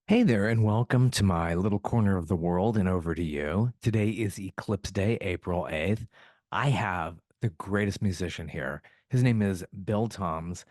Hey there, and welcome to my little corner of the world and over to you. Today is Eclipse Day, April 8th. I have the greatest musician here. His name is Bill Toms.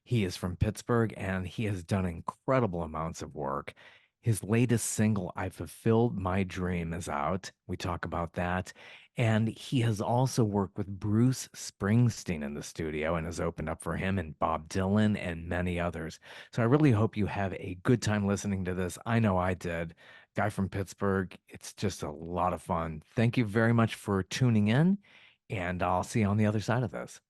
He is from Pittsburgh and he has done incredible amounts of work. His latest single, I Fulfilled My Dream, is out. We talk about that. And he has also worked with Bruce Springsteen in the studio and has opened up for him and Bob Dylan and many others. So I really hope you have a good time listening to this. I know I did. Guy from Pittsburgh. It's just a lot of fun. Thank you very much for tuning in, and I'll see you on the other side of this.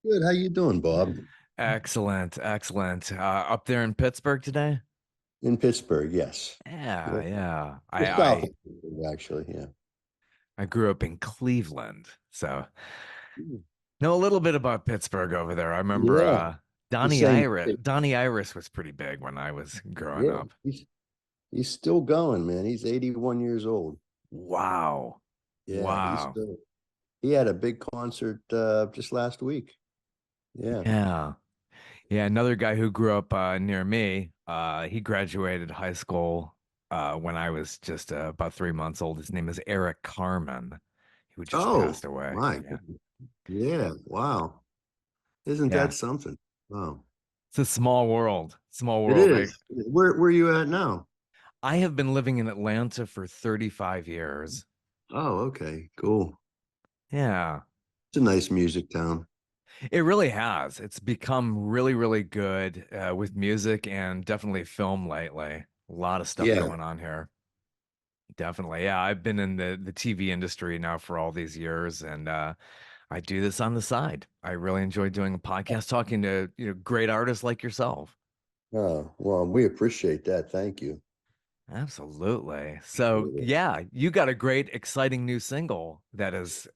Good. How you doing, Bob? Excellent, excellent. Up there in Pittsburgh today? In Pittsburgh, yes. Yeah, Yeah. yeah. I, Just south I of Pittsburgh, actually. Yeah. I grew up in Cleveland, so Mm. know a little bit about Pittsburgh over there. I remember Yeah. The Donnie same. Iris. Donnie Iris was pretty big when I was growing Yeah. up. He's still going, man. He's 81 years old. Wow. Yeah, Wow. he had a big concert just last week. Yeah. Yeah. Yeah, another guy who grew up near me, he graduated high school when I was just about 3 months old. His name is Eric Carmen, who just Oh, passed away. my Yeah. goodness. Yeah. Wow. Isn't Yeah. that something? Wow. It's a small world. Small It world. is. Where are you at now? I have been living in Atlanta for 35 years. Oh, okay. Cool. Yeah. It's a nice music town. It really has. It's become really, really good with music and definitely film lately. A lot of stuff Yeah. going on here. Definitely. Yeah, I've been in the TV industry now for all these years and I do this on the side. I really enjoy doing a podcast talking to, great artists like yourself. Oh, well, we appreciate that. Thank you. Absolutely. So, yeah, you got a great exciting new single that is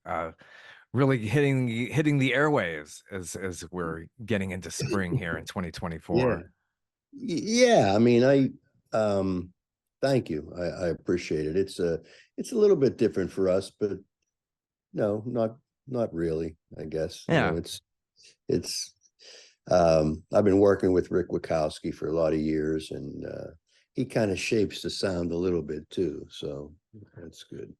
really hitting the airwaves as we're getting into spring here in Yeah. 2024. Yeah. I mean, thank you. I appreciate it. It's a little bit different for us, but no, not really, I guess. Yeah. It's I've been working with Rick Wachowski for a lot of years, and he kind of shapes the sound a little bit too. So that's good.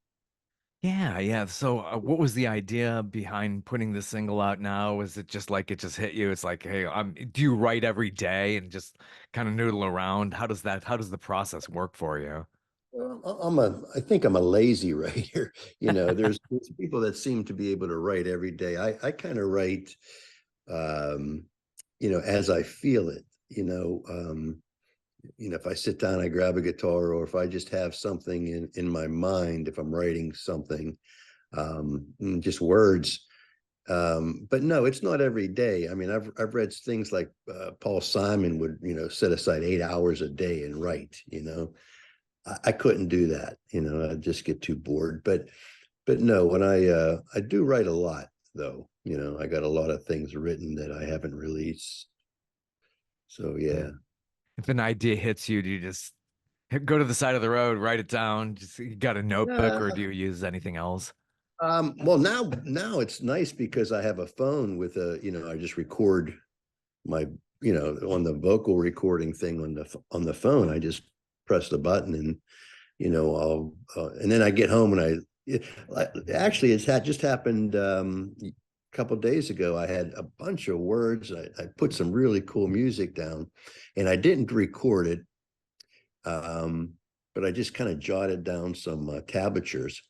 Yeah, yeah. So, what was the idea behind putting this single out now? Was it just like it just hit you? It's like, hey, do you write every day and just kind of noodle around? How does the process work for you? Well, I think I'm a lazy writer. There's people that seem to be able to write every day. I kind of write, um, as I feel it. If I sit down, I grab a guitar, or if I just have something in my mind, if I'm writing something, just words. But no, it's not every day. I mean, I've read things like Paul Simon would, set aside 8 hours a day and write. I couldn't do that. I'd just get too bored. But no, when I do write a lot though. I got a lot of things written that I haven't released. So Yeah. yeah. If an idea hits you, do you just go to the side of the road, write it down? Just you got a notebook, or Yeah. do you use anything else? Well, now it's nice because I have a phone with I just record my, on the vocal recording thing on the phone. I just press the button and and then I get home and actually it's had just happened a couple of days ago. I had a bunch of words. I put some really cool music down, and I didn't record it, but I just kind of jotted down some tablatures.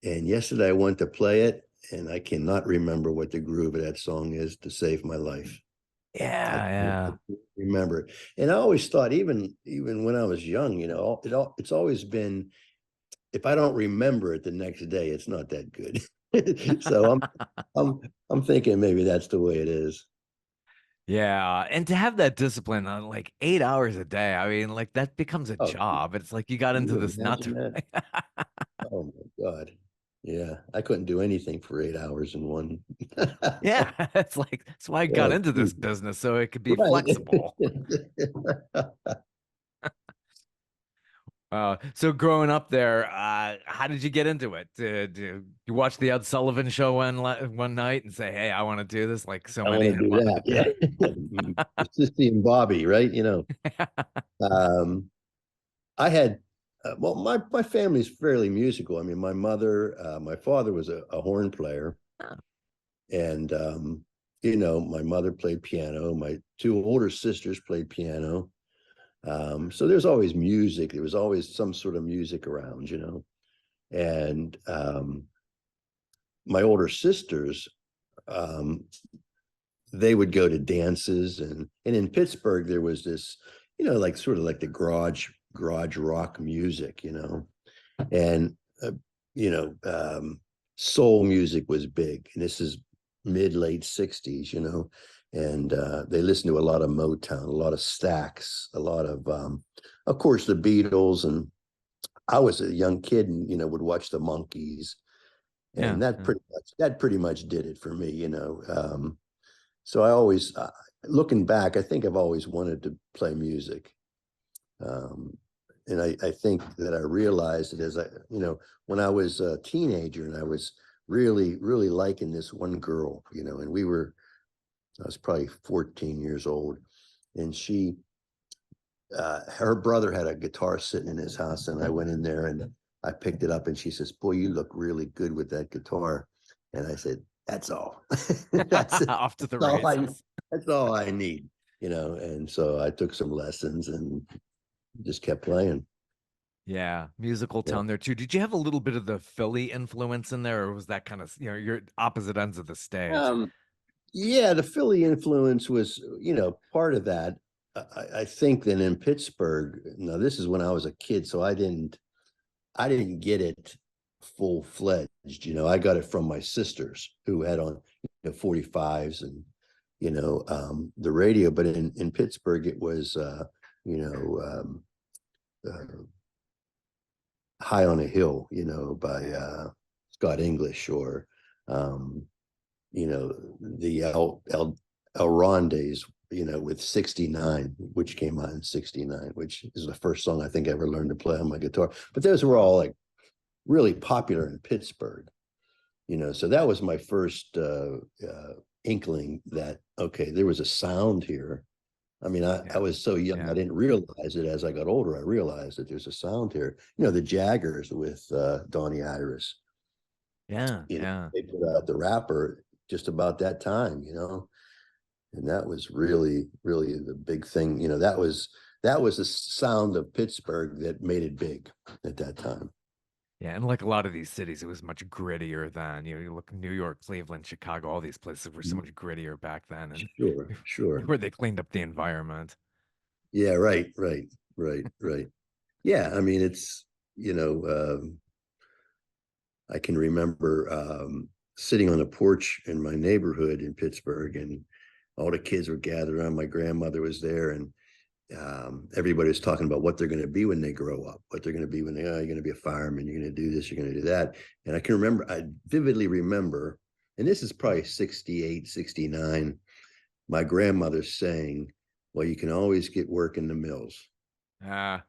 And yesterday I went to play it, and I cannot remember what the groove of that song is to save my life. I Yeah, yeah. can't remember it. And I always thought, even when I was young, it's always been, if I don't remember it the next day, it's not that good. So I'm I'm thinking maybe that's the way it is. Yeah, and to have that discipline on like 8 hours a day, I mean, like that becomes a Oh, job. It's like you got can into you this not imagine to. that? Oh my God. Yeah, I couldn't do anything for 8 hours in one. Yeah, it's like that's why I got Oh, into this geez. business so it could be Right. flexible. So growing up there, how did you get into it? Did you watch the Ed Sullivan show one night and say, "Hey, I want to do this," like so I want many? to do that. Yeah. Sissy and Bobby, right? Um, I had, well, my family's fairly musical. I mean, my father was a horn player, Oh, and my mother played piano. My two older sisters played piano. So there's always music. There was always some sort of music around, and my older sisters, um, they would go to dances, and in Pittsburgh there was this, like sort of like the garage rock music, and you know soul music was big, and this is mid late 60s, and they listened to a lot of Motown, a lot of Stax, a lot of course the Beatles, and I was a young kid and would watch the Monkees, yeah, and yeah. that pretty much did it for me, so I always, looking back, I think I've always wanted to play music. Um, and I think that I realized it as when I was a teenager, and I was really, really liking this one girl, and I was probably 14 years old, and her brother had a guitar sitting in his house, and I went in there and I picked it up, and she says, "Boy, you look really good with that guitar." And I said, "That's all. that's it. Off to the That's all I. races. That's all I need." And so I took some lessons and just kept playing. Yeah, musical Yeah. tone there too. Did you have a little bit of the Philly influence in there, or was that kind of, your opposite ends of the stage? Um, yeah, the Philly influence was, part of that. I think that in Pittsburgh, now this is when I was a kid, so I didn't get it full fledged. I got it from my sisters who had on 45s and the radio. But in Pittsburgh, it was you know uh, High on a Hill, by Scott English, or um, the El Rondes, with 69, which came out in 69, which is the first song I think I ever learned to play on my guitar. But those were all like really popular in Pittsburgh, so that was my first inkling that, okay, there was a sound here. I mean, I Yeah, was so young, I yeah, didn't realize it. As I got older, I realized that there's a sound here. The Jaggers with Donnie Iris, yeah, yeah. they put out the Rapper just about that time, and that was really, really the big thing. That was the sound of Pittsburgh that made it big at that time. Yeah, and like a lot of these cities, it was much grittier then. You look New York, Cleveland, Chicago, all these places were so much grittier back then, and Sure, sure. where they cleaned up the environment. Yeah, right, right, right, right. Yeah, I mean, it's, I can remember sitting on a porch in my neighborhood in Pittsburgh, and all the kids were gathered around. My grandmother was there, and everybody was talking about what they're going to be when they grow up, what they're going to be when you're going to be a fireman, you're going to do this, you're going to do that. And I vividly remember, and this is probably 68, 69, my grandmother saying, "Well, you can always get work in the mills." Ah,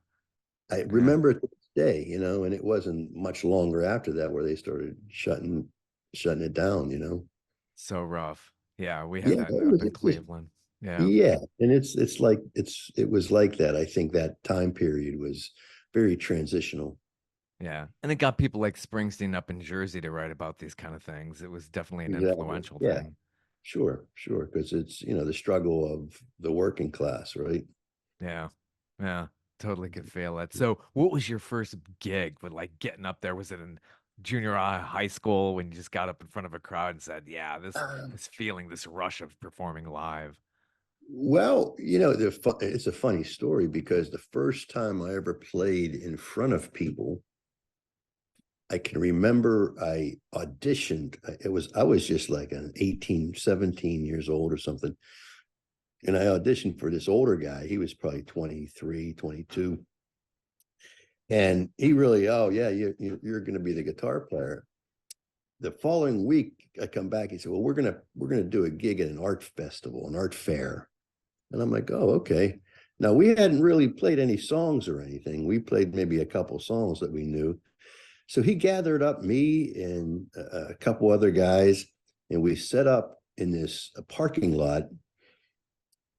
I yeah, remember it to this day, and it wasn't much longer after that where they started shutting it down, so rough. Yeah, we Yeah, had that up in Cleveland. Yeah. yeah, and it's like it was like that. I think that time period was very transitional. Yeah. And it got people like Springsteen up in Jersey to write about these kind of things. It was definitely an Exactly. influential Yeah, thing. sure, sure, because it's the struggle of the working class, right? Yeah. Yeah. Totally could feel it. So, what was your first gig with like getting up there? Was it in junior high school when you just got up in front of a crowd and said, "Yeah, this feeling, this rush of performing live." Well, it's a funny story because the first time I ever played in front of people, I can remember I auditioned. I was just like an 18, 17 years old or something. And I auditioned for this older guy. He was probably 23, 22. And he really, oh yeah, you're going to be the guitar player. The following week, I come back. He said, "Well, we're gonna do a gig at an art festival, an art fair." And I'm like, "Oh, okay." Now we hadn't really played any songs or anything. We played maybe a couple songs that we knew. So he gathered up me and a couple other guys, and we set up in this parking lot.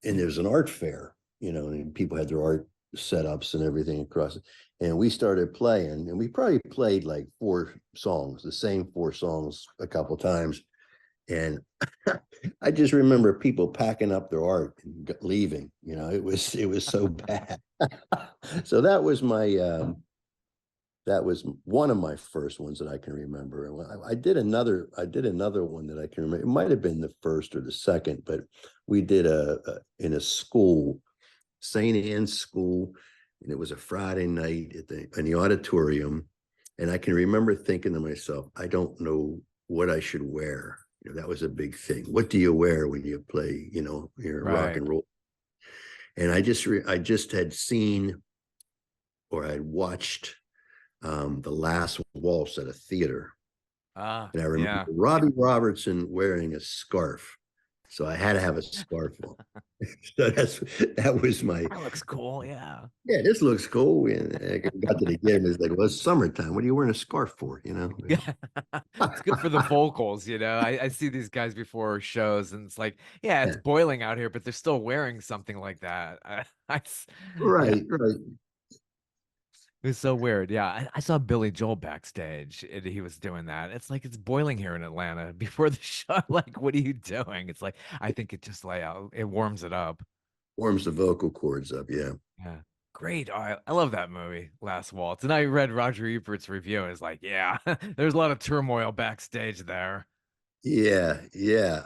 And there's an art fair, and people had their art setups and everything across it. And we started playing, and we probably played like 4 songs, the same 4 songs a couple times. And I just remember people packing up their art and leaving. It was so bad. So that was one of my first ones that I can remember. And I did another one that I can remember. It might have been the first or the second, but we did in a school, St. Anne's School, and it was a Friday night in the auditorium. And I can remember thinking to myself, I don't know what I should wear. That was a big thing. What do you wear when you play, your rock Right. and roll? And I just had seen, or I had watched, the last waltz at a theater. Ah, And I remember yeah. Robbie Robertson wearing a scarf. So I had to have a scarf on. So that was my, That looks cool. Yeah. yeah, this looks cool. And I got to the game. It's like, well, it's summertime. What are you wearing a scarf for? Yeah. It's good for the vocals, I see these guys before shows and it's like, yeah, it's Yeah. boiling out here, but they're still wearing something like that. Yeah, Right, right. it was so weird. Yeah, I saw Billy Joel backstage and he was doing that. It's like it's boiling here in Atlanta before the show. Like, what are you doing? It's like I think it just it warms it up. Warms the vocal cords up. Yeah. Yeah. Great. I love that movie, Last Waltz. And I read Roger Ebert's review. And it's like, yeah, there's a lot of turmoil backstage there. Yeah, yeah.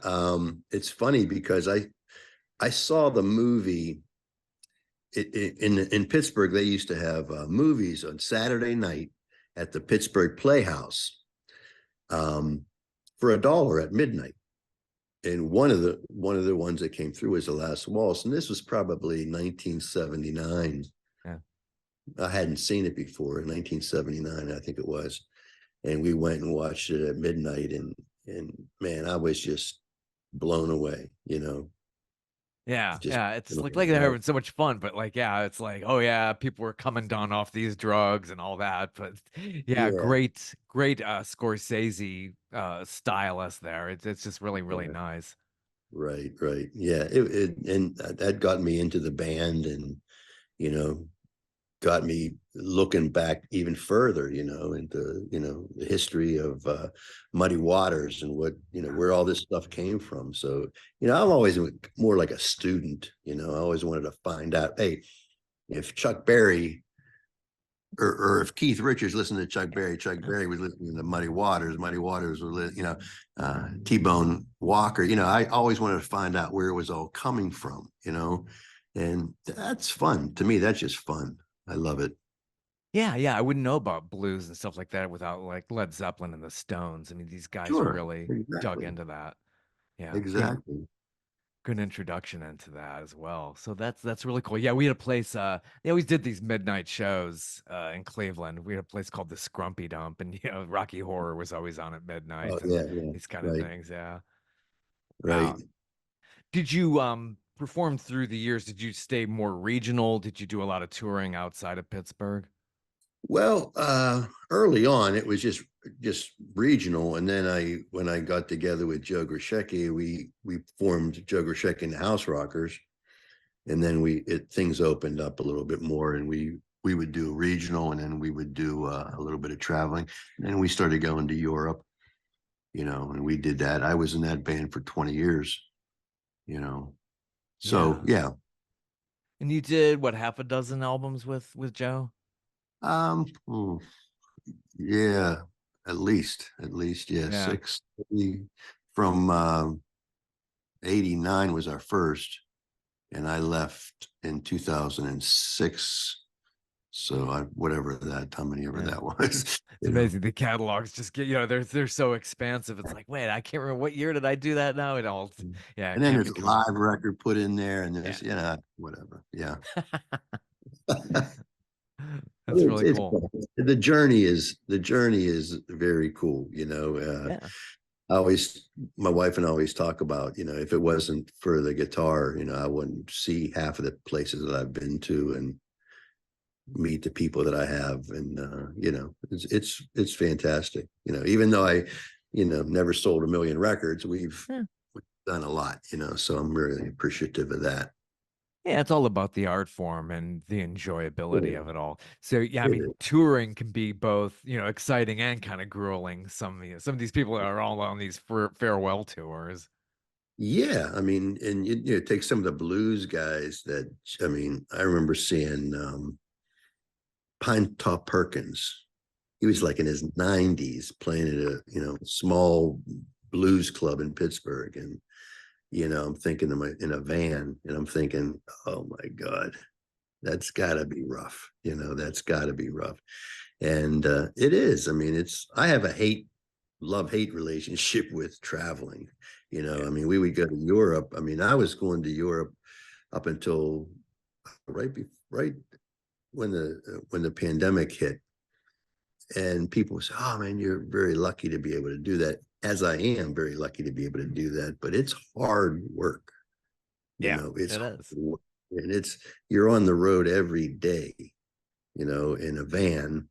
It's funny because I saw the movie in Pittsburgh. They used to have movies on Saturday night at the Pittsburgh Playhouse, um, for $1 at midnight. And one of the ones that came through was The Last Waltz, and this was probably 1979. Yeah. I hadn't seen it before in 1979, I think it was. And we went and watched it at midnight, and man, I was just blown away. Yeah, Just yeah. It's like they're having so much fun, but like, yeah, it's like, oh yeah, people were coming down off these drugs and all that. But yeah, yeah, great Scorsese stylist there. It's just really, really yeah, nice. right. Yeah, and that got me into the band, and you know, got me looking back even further, into the history of Muddy Waters and what where all this stuff came from. So I'm always more like a student. I always wanted to find out, hey, if Chuck Berry or if Keith Richards listened to Chuck Berry was listening to Muddy Waters was T-Bone Walker. I always wanted to find out where it was all coming from. And that's fun to me. That's just fun. I love it. Yeah, yeah. I wouldn't know about blues and stuff like that without like Led Zeppelin and the Stones. I mean, these guys Sure. really dug Exactly. into that. Yeah, Exactly. good introduction into that as well. So that's really cool. Yeah, we had a place they always did these midnight shows in Cleveland. We had a place called the Scrumpy Dump and Rocky Horror was always on at Oh midnight and yeah, yeah. these kind of Right. things. Yeah. Right. Did you perform through the years? Did you stay more regional? Did you do a lot of touring outside of Pittsburgh? Well, early on it was just regional, and then when I got together with Joe Grishecki, we formed Joe Grishecki and the House Rockers, and then things opened up a little bit more, and we would do regional, and then we would do a little bit of traveling, and then we started going to Europe, and we did that. I was in that band for 20 years, you know. So Yeah. yeah. And you did what, half a dozen albums with Joe? Um, hmm, yeah, at least, yeah, Yeah. six, from 89 was our first, and I left in 2006. So whatever that, how many ever Yeah. that was, It's amazing. The catalogs just get, they're so expansive. It's like, wait, I can't remember what year did I do that now? It all, yeah, and it then can't there's a become, live record put in there, and yeah. there's, whatever. Yeah. That's really It's cool. fun. The journey is very cool. Yeah. I always, my wife and I always talk about, if it wasn't for the guitar, I wouldn't see half of the places that I've been to and meet the people that I have. And, it's fantastic. Even though I, never sold a million records, we've Yeah. done a lot, so I'm really appreciative of that. Yeah, it's all about the art form and the enjoyability Yeah, of it all. So yeah, I it mean, is. touring can be both, exciting and kind of grueling. Some of these people are all on these farewell tours. Yeah, I mean, and take some of the blues guys that I mean, I remember seeing Pine Top Perkins. He was like in his 90s playing at a small blues club in Pittsburgh, and I'm thinking in a van, and I'm thinking, oh my God, that's got to be rough. That's got to be rough, and it is. I mean, I have a love hate relationship with traveling. Yeah. I mean, we would go to Europe. I mean, I was going to Europe up until right when the pandemic hit, and people say, "Oh man, you're very lucky to be able to do that." As I am very lucky to be able to do that, but it's hard work. Yeah, It's it hard is. work, and you're on the road every day. In a van.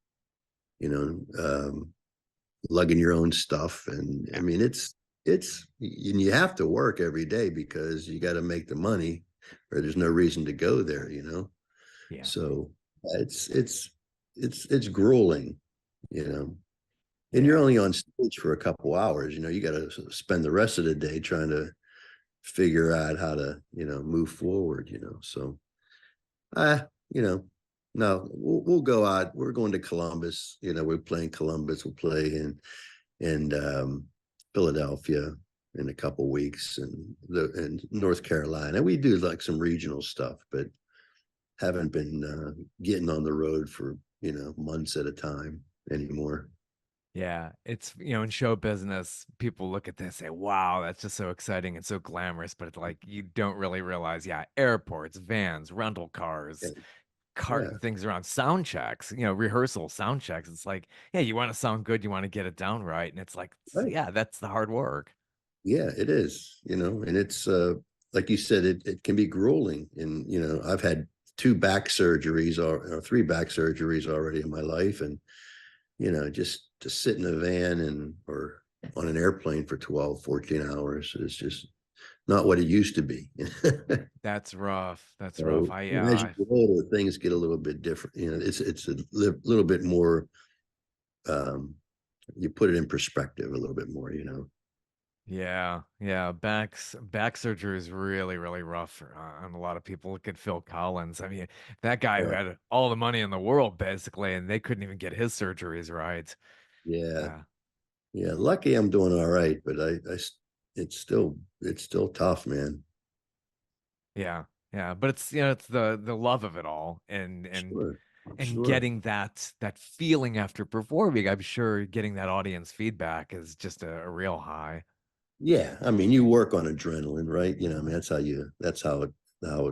You know, lugging your own stuff, and I Yeah. mean and you have to work every day because you got to make the money, or there's no reason to go there. Yeah. So it's grueling, you know and you're Yeah. only on stage for a couple hours. You got to spend the rest of the day trying to figure out how to move forward. So uh you know no, we'll go out. We're going to Columbus. We're playing Columbus. We'll play in Philadelphia in a couple weeks, and North Carolina. We do like some regional stuff, but haven't been getting on the road for months at a time anymore. Yeah, it's in show business, people look at this and say, "Wow, that's just so exciting and so glamorous," but it's like you don't really realize, yeah, airports, vans, rental Yeah, cars, yeah, carting things around, sound checks, rehearsal, sound checks. It's like, yeah, you want to sound good, you want to get it down right, and it's like, right. yeah, that's the hard work. Yeah, it is. And it's like you said, it can be grueling. And I've had two back surgeries or three back surgeries already in my life, and just to sit in a van and or on an airplane for 12, 14 hours is just not what it used to be. That's rough. That's rough. So I yeah, as you I get older, things get a little bit different. It's a little bit more. Um, you put it in perspective a little bit more. yeah, yeah. Back surgery is really, really rough on a lot of people. Look at Phil Collins. I mean, that guy who Yeah, had all the money in the world basically, and they couldn't even get his surgeries right. yeah, Yeah, yeah. Lucky I'm doing all right, but it's still tough, man. yeah, yeah. But it's it's the love of it all, Sure, and sure. getting that feeling after performing. I'm sure getting that audience feedback is just a real high. Yeah, I mean, you work on adrenaline, right? I mean, that's how it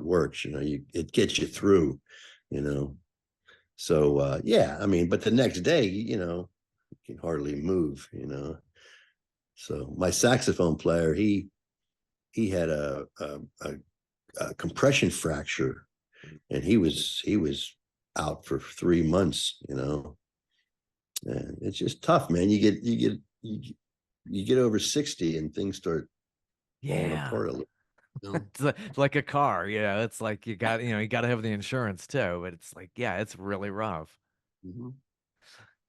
works. It gets you through. You know, so yeah, I mean, but the next day, you can hardly move. So my saxophone player, he had a compression fracture, and he was out for 3 months. And it's just tough, man. You get over 60 and things start falling Yeah. apart a little. You know? It's like a car, it's like you got to have the insurance too, but it's like, yeah, it's really rough. Mhm.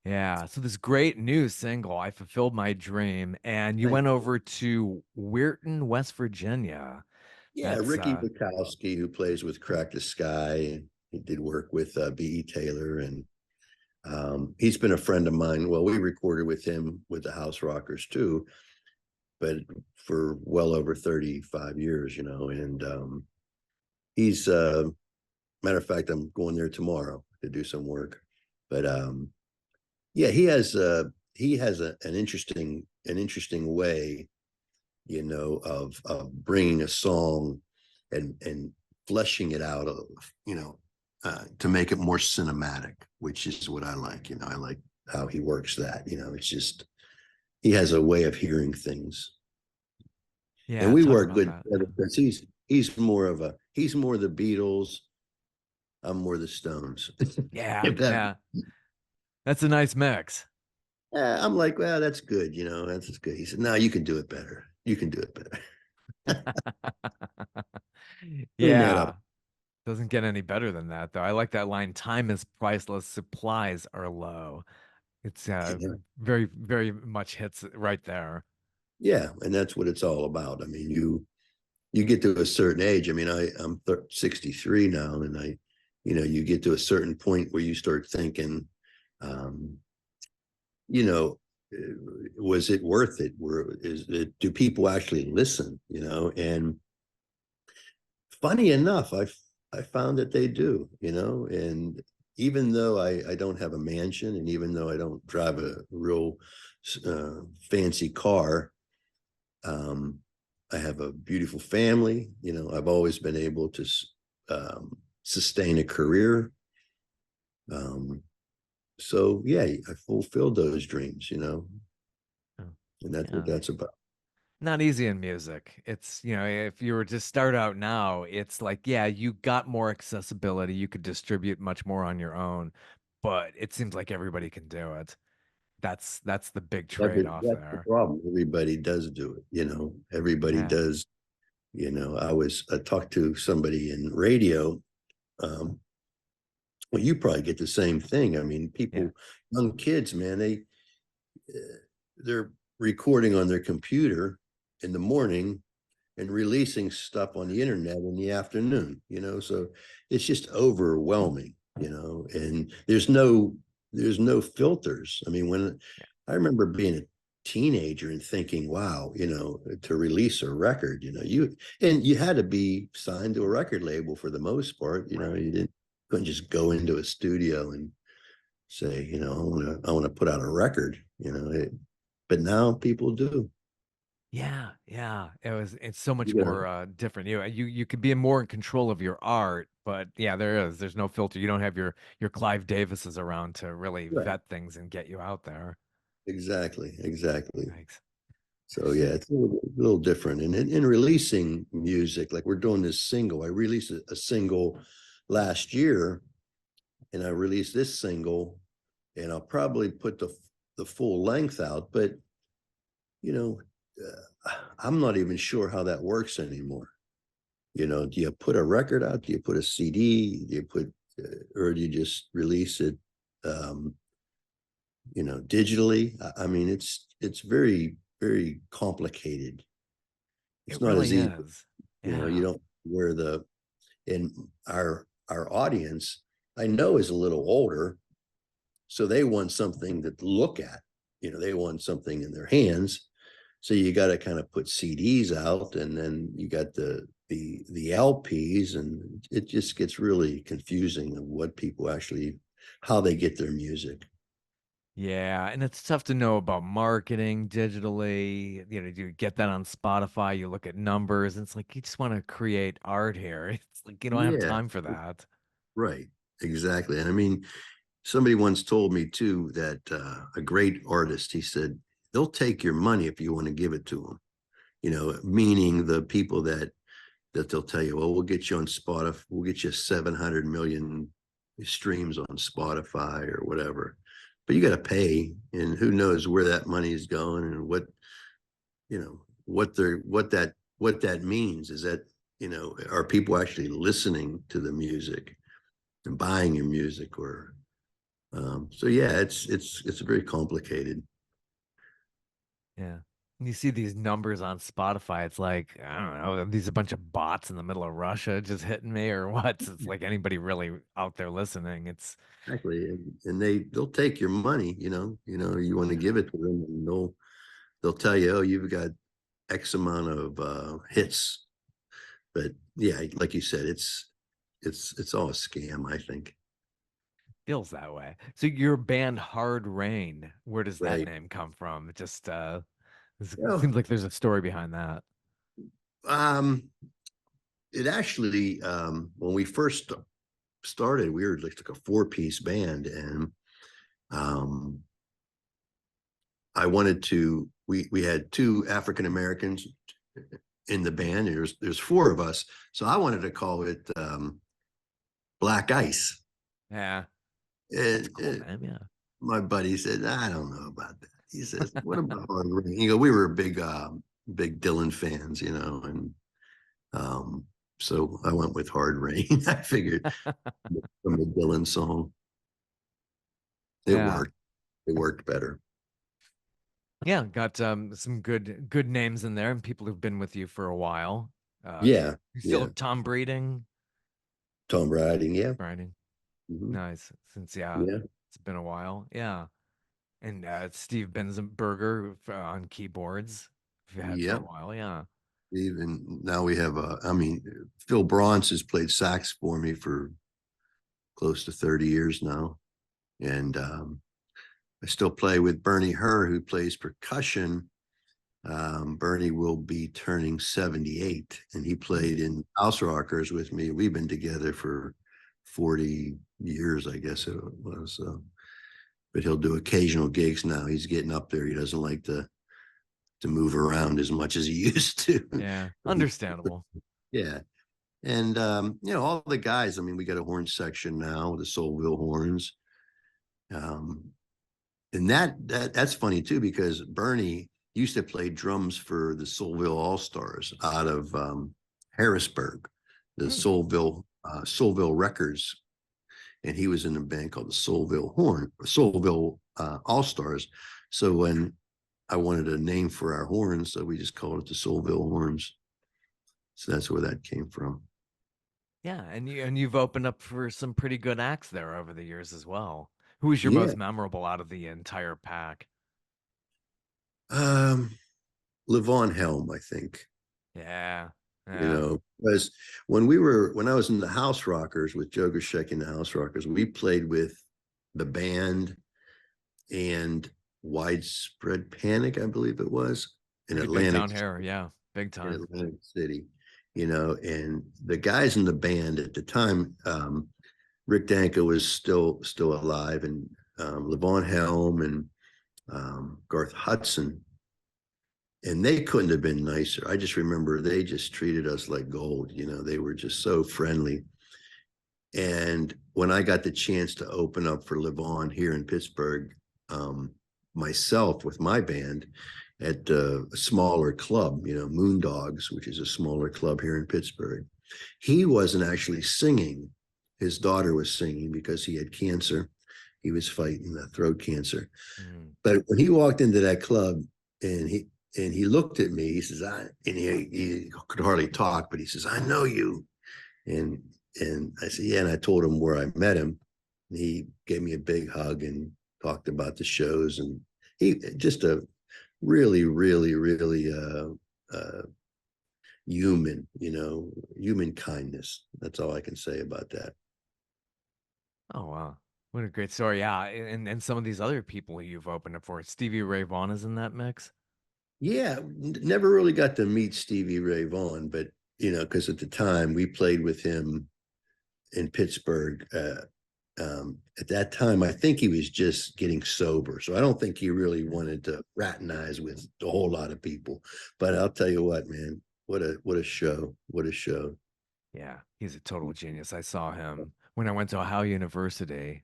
Yeah. So this great new single, I Fulfilled My Dream, and you Thank went you. over to Weirton, West Virginia. Yeah, That's Ricky Bukowski, who plays with Crack the Sky, and he did work with B.E. Taylor, and he's been a friend of mine. Well, we recorded with him with the House Rockers too, but for well over 35 years, and he's matter of fact, I'm going there tomorrow to do some work. But yeah, he has an interesting way, of bringing a song and fleshing it out of, to make it more cinematic, which is what I like. I like how he works that. It's just he has a way of hearing things, and yeah, we talk work about good that. together because he's more the Beatles. I'm more the Stones. Yeah, If that, yeah. That's a nice mix. I'm like, well, that's good. That's good. He said, no, you can do it better. You can do it better. Clean that Yeah. up. Doesn't get any better than that, though. I like that line, time is priceless, supplies are low. It's Yeah, very, very much hits it right there. yeah, and that's what it's all about. I mean, you get to a certain age. I mean, I'm 63 now, and you get to a certain point where you start thinking, um, you know, was it worth it? Do people actually listen? And funny enough, I found that they do. And even though I don't have a mansion, and even though I don't drive a real fancy car, um, I have a beautiful family. I've always been able to sustain a career. Um, so yeah, I fulfilled those dreams, Oh, and that's what yeah. that's about. Not easy in music. It's, if you were to start out now, it's like, yeah, you got more accessibility. You could distribute much more on your own, but it seems like everybody can do it. That's the big trade-off That's the there. problem. Everybody does do it. Everybody Yeah. does. I talked to somebody in radio. Um, well, you probably get the same thing. I mean, Yeah. young kids, man, they're recording on their computer in the morning and releasing stuff on the internet in the afternoon. So it's just overwhelming. And there's no filters. I mean, when I remember being a teenager and thinking, wow, to release a record, you had to be signed to a record label for the most part. Right. You couldn't just go into a studio and say, I want to put out a record. But now people do. Yeah, yeah. It's so much You gotta more different. You could be more in control of your art, but yeah, there's no filter. You don't have your Clive Davises around to really Right. vet things and get you out there. Exactly. Thanks. So yeah, it's a little different. And in releasing music, like we're doing this single, I released a single last year, and I released this single, and I'll probably put the full length out. But you know, I'm not even sure how that works anymore. Do you put a record out? Do you put a CD? Or do you just release it? Um, digitally. I mean, it's very, very complicated. It's It not as really easy. is. You Yeah. don't where the in our audience, I know, is a little older, so they want something to look at. They want something in their hands. So you got to kind of put CDs out, and then you got the LPs, and it just gets really confusing of what people actually how they get their music. Yeah, and it's tough to know about marketing digitally. You get that on Spotify, you look at numbers, and it's like you just want to create art here. It's like you don't have Yeah, time for that. right. Exactly. And I mean, somebody once told me too that a great artist, he said, they'll take your money if you want to give it to them. Meaning the people that they'll tell you, well, we'll get you on Spotify, we'll get you 700 million streams on Spotify or whatever. But you got to pay, and who knows where that money is going, and what that means. Is that are people actually listening to the music and buying your music, or so yeah, it's very complicated. Yeah. And you see these numbers on Spotify, it's like, I don't know, are these a bunch of bots in the middle of Russia just hitting me or what? It's like anybody really out there listening. It's Exactly, and they'll take your money. You want to yeah. give it to them, and they'll tell you, oh, you've got X amount of hits. But yeah, like you said, it's all a scam, I think. Feels that way. So your band Hard Rain, where does that Right. name come from? It just it Well, seems like there's a story behind that. it actually, when we first started, we were like a four-piece band, and um, I wanted to. We had two African Americans in the band. There's four of us, so I wanted to call it Black Ice. Yeah, that's And, a cool name. Yeah. my buddy said, I don't know about that. He says, what about Hard Rain? We were big Dylan fans, and um, So I went with Hard Rain. I figured from the Dylan song. It Yeah. worked. It worked better. Yeah, got some good names in there and people who've been with you for a while. Yeah, You still yeah. have Tom Breeding Tom Riding, yeah. writing. Hmm. Nice. Since yeah, Yeah, it's been a while. Yeah. And Steve Benzenberger on keyboards. We've had for a yeah. while. Yeah. Even now we have I mean, Phil Bronze has played sax for me for close to 30 years now. And I still play with Bernie Herr, who plays percussion. Bernie will be turning 78, and he Hmm. played in House Rockers with me. We've been together for 40 years, I guess it was. But he'll do occasional gigs now. He's getting up there. He doesn't like to move around as much as he used to. Yeah. Understandable. Yeah. And all the guys, I mean, we got a horn section now, the Soulville horns. Um, and that's funny too, because Bernie used to play drums for the Soulville All Stars out of Harrisburg, the Hmm. Soulville Records, and he was in a band called the Soulville All Stars. So when I wanted a name for our horns, so we just called it the Soulville Horns. So that's where that came from. Yeah, and you've opened up for some pretty good acts there over the years as well. Who was your Yeah. most memorable out of the entire pack? Um, Levon Helm, I think. Yeah. Yeah. Because when I was in the House Rockers with Joe Grishek in the House Rockers, we played with the band and Widespread Panic, I believe it was, in Pretty big Atlantic down here. Yeah. Big in time. Atlantic City. And the guys in the band at the time, Rick Danko was still alive, and Levon Helm and Garth Hudson, and they couldn't have been nicer. I just remember they just treated us like gold. They were just so friendly. And when I got the chance to open up for Levon here in Pittsburgh, myself with my band at a smaller club, Moondogs, which is a smaller club here in Pittsburgh, he wasn't actually singing. His daughter was singing because he had cancer. He was fighting the throat cancer. Mm. But when he walked into that club and he looked at me, he says, he could hardly talk, but he says, "I know you." And I said, "Yeah." And I told him where I met him. And he gave me a big hug and talked about the shows. And he just a really, really, really human, human kindness. That's all I can say about that. Oh wow. What a great story. Yeah. And some of these other people you've opened up for. Stevie Ray Vaughan is in that mix. Yeah, never really got to meet Stevie Ray Vaughan, but because at the time we played with him in Pittsburgh. At that time, I think he was just getting sober, so I don't think he really wanted to fraternize with a whole lot of people. But I'll tell you what, man, what a show, what a show. Yeah, he's a total genius. I saw him when I went to Ohio University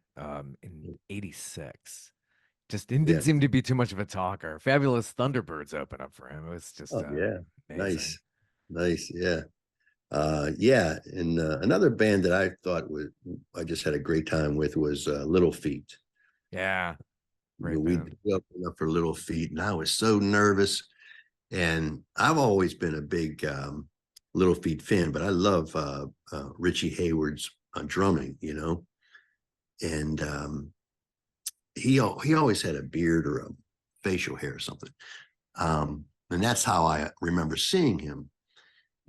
in '86. Just didn't Yeah. seem to be too much of a talker. Fabulous Thunderbirds open up for him. It was just Oh yeah. amazing. Nice. Nice. Yeah. Yeah. And another band that I just had a great time with was Little Feat. Yeah, great We band. opened up for Little Feat, and I was so nervous. And I've always been a big Little Feat fan, but I love Richie Hayward's drumming, and he always had a beard or a facial hair or something, and that's how I remember seeing him.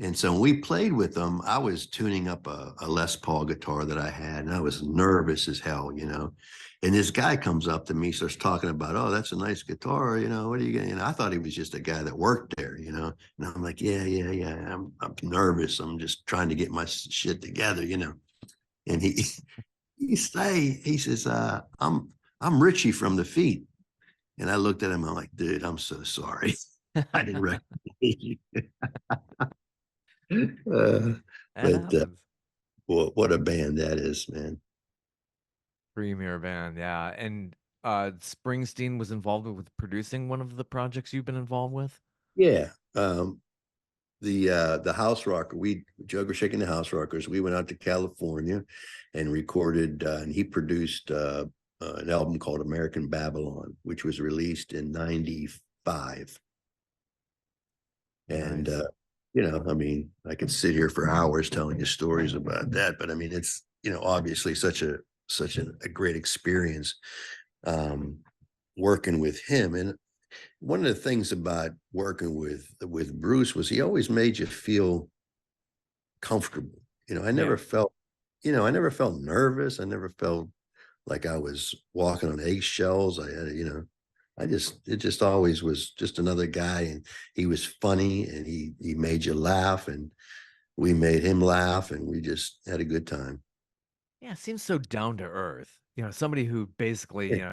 And so when we played with them, I was tuning up a Les Paul guitar that I had, and I was nervous as hell. And this guy comes up to me, starts talking about, "Oh, that's a nice guitar. What are you getting?" And I thought he was just a guy that worked there. And I'm like, "Yeah, yeah, yeah. I'm nervous. I'm just trying to get my shit together. And he says, I'm Richie from the Feet." And I looked at him. I'm like, "Dude, I'm so sorry. I didn't recognize you." Uh, That but happens. what a band that is, man. Premier band, yeah. And Springsteen was involved with producing one of the projects you've been involved with. Yeah. the house rocker, we Jugger Shaking the House Rockers, we went out to California and recorded, and he produced an album called American Babylon, which was released in 95. And Nice. I mean, I could sit here for hours telling you stories about that, but I mean, it's, obviously such a great experience um working with him. And one of the things about working with Bruce was he always made you feel comfortable. Yeah. I never felt nervous. I never felt like I was walking on eggshells. It just always was just another guy, and he was funny, and he made you laugh, and we made him laugh, and we just had a good time. Yeah, seems so down to earth. Somebody who basically, Yeah.